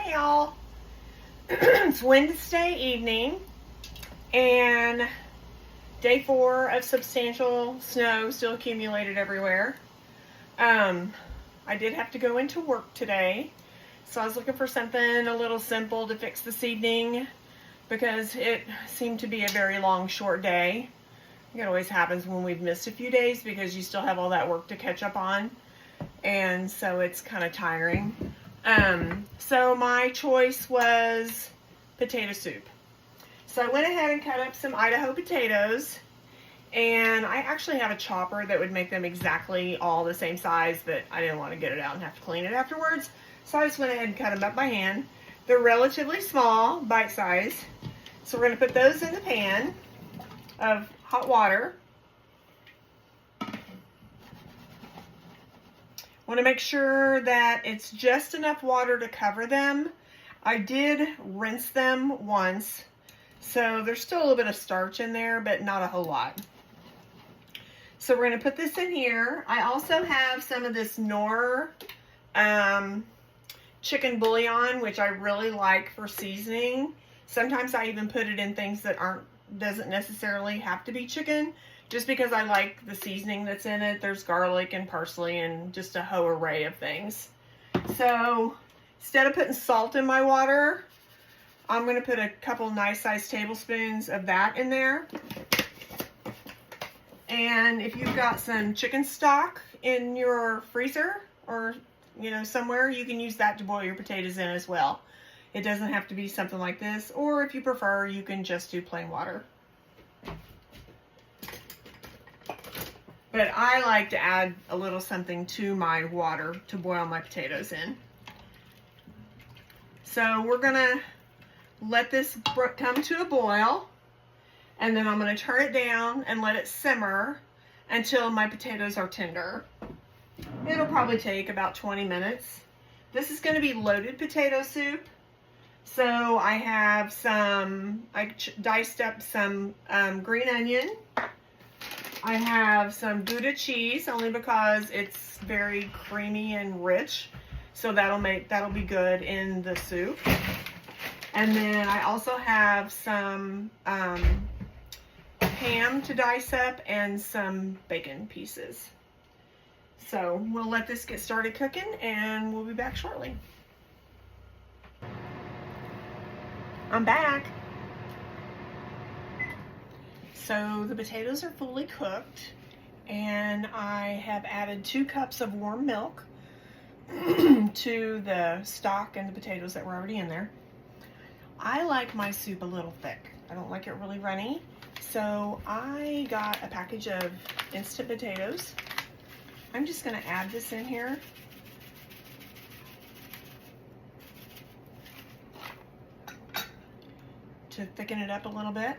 Hey y'all, it's Wednesday evening and day 4 of substantial snow still accumulated everywhere. I did have to go into work today, so I was looking for something a little simple to fix this evening because it seemed to be a very long, short day. It always happens when we've missed a few days because you still have all that work to catch up on, and so it's kind of tiring. So my choice was potato soup. So I went ahead and cut up some Idaho potatoes, and I actually have a chopper that would make them exactly all the same size, but I didn't want to get it out and have to clean it afterwards. So I just went ahead and cut them up by hand. They're relatively small, bite size. So we're going to put those in the pan of hot water. Want to make sure that it's just enough water to cover them. I did rinse them once, so there's still a little bit of starch in there, but not a whole lot. So we're going to put this in here. I also have some of this Knorr chicken bouillon, which I really like for seasoning. Sometimes I even put it in things that doesn't necessarily have to be chicken, just because I like the seasoning that's in it. There's garlic and parsley and just a whole array of things. So instead of putting salt in my water, I'm going to put a couple nice sized tablespoons of that in there. And if you've got some chicken stock in your freezer or somewhere, you can use that to boil your potatoes in as well. It doesn't have to be something like this, or if you prefer, you can just do plain water. But I like to add a little something to my water to boil my potatoes in. So we're gonna let this come to a boil, and then I'm gonna turn it down and let it simmer until my potatoes are tender. It'll probably take about 20 minutes. This is gonna be loaded potato soup. So I have I diced up some green onion. I have some Gouda cheese, only because it's very creamy and rich. So that'll be good in the soup. And then I also have some ham to dice up and some bacon pieces. So we'll let this get started cooking and we'll be back shortly. I'm back. So the potatoes are fully cooked, and I have added 2 cups of warm milk to the stock and the potatoes that were already in there. I like my soup a little thick. I don't like it really runny. So I got a package of instant potatoes. I'm just going to add this in here. To thicken it up a little bit.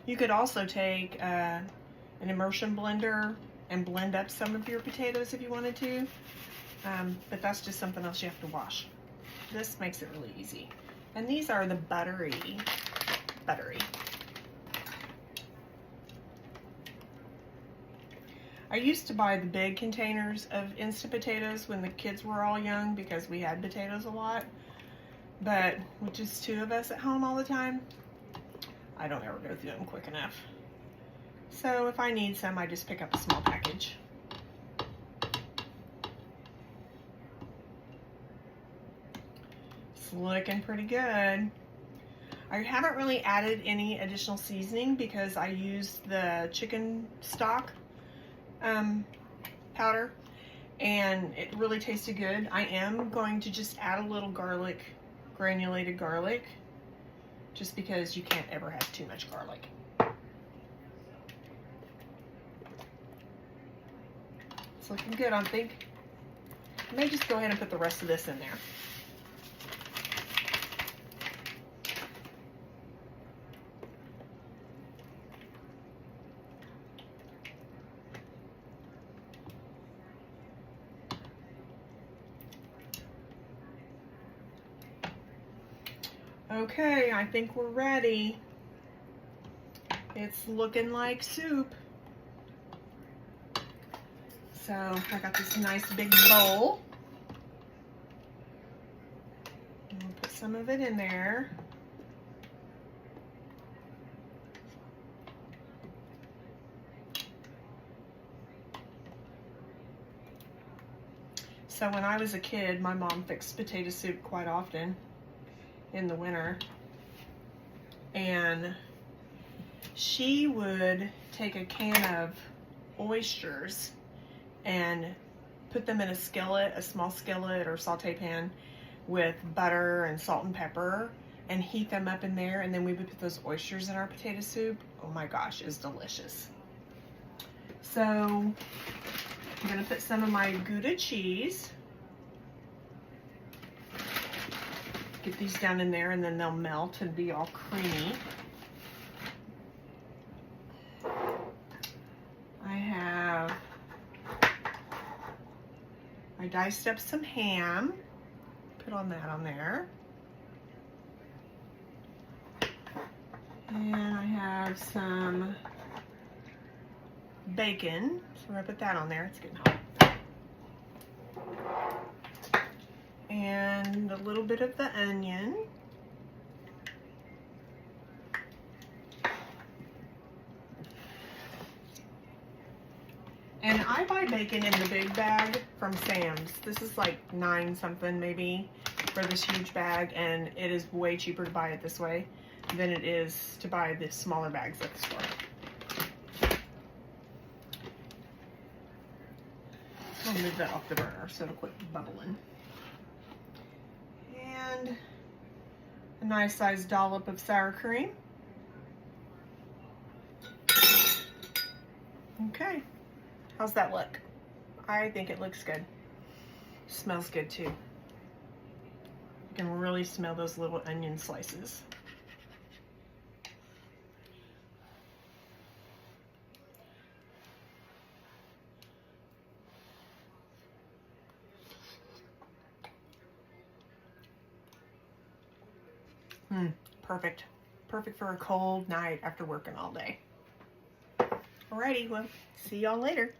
You could also take an immersion blender and blend up some of your potatoes if you wanted to, but that's just something else you have to wash. This makes it really easy. And these are the buttery. I used to buy the big containers of instant potatoes when the kids were all young because we had potatoes a lot, but with just 2 of us at home all the time, I don't ever go through them quick enough. So if I need some, I just pick up a small package. It's looking pretty good. I haven't really added any additional seasoning because I used the chicken stock powder, and it really tasted good. I am going to just add a little garlic, granulated garlic, just because you can't ever have too much garlic. It's looking good, I think. I may just go ahead and put the rest of this in there. Okay, I think we're ready. It's looking like soup. So I got this nice big bowl. And I'll put some of it in there. So when I was a kid, my mom fixed potato soup quite often in the winter. And she would take a can of oysters and put them in a skillet, a small skillet or saute pan with butter and salt and pepper, and heat them up in there, and then we would put those oysters in our potato soup. Oh my gosh, it's delicious. So I'm gonna put some of my Gouda cheese. Get these down in there and then they'll melt and be all creamy. I diced up some ham, put on that on there. And I have some bacon, so we're gonna put that on there, it's getting hot. And a little bit of the onion. And I buy bacon in the big bag from Sam's. This is like 9 something maybe for this huge bag, and it is way cheaper to buy it this way than it is to buy the smaller bags at the store. I'll move that off the burner so it'll quit bubbling. And a nice sized dollop of sour cream. Okay. How's that look? I think it looks good. Smells good too. You can really smell those little onion slices. Perfect. Perfect for a cold night after working all day. Alrighty, well, see y'all later.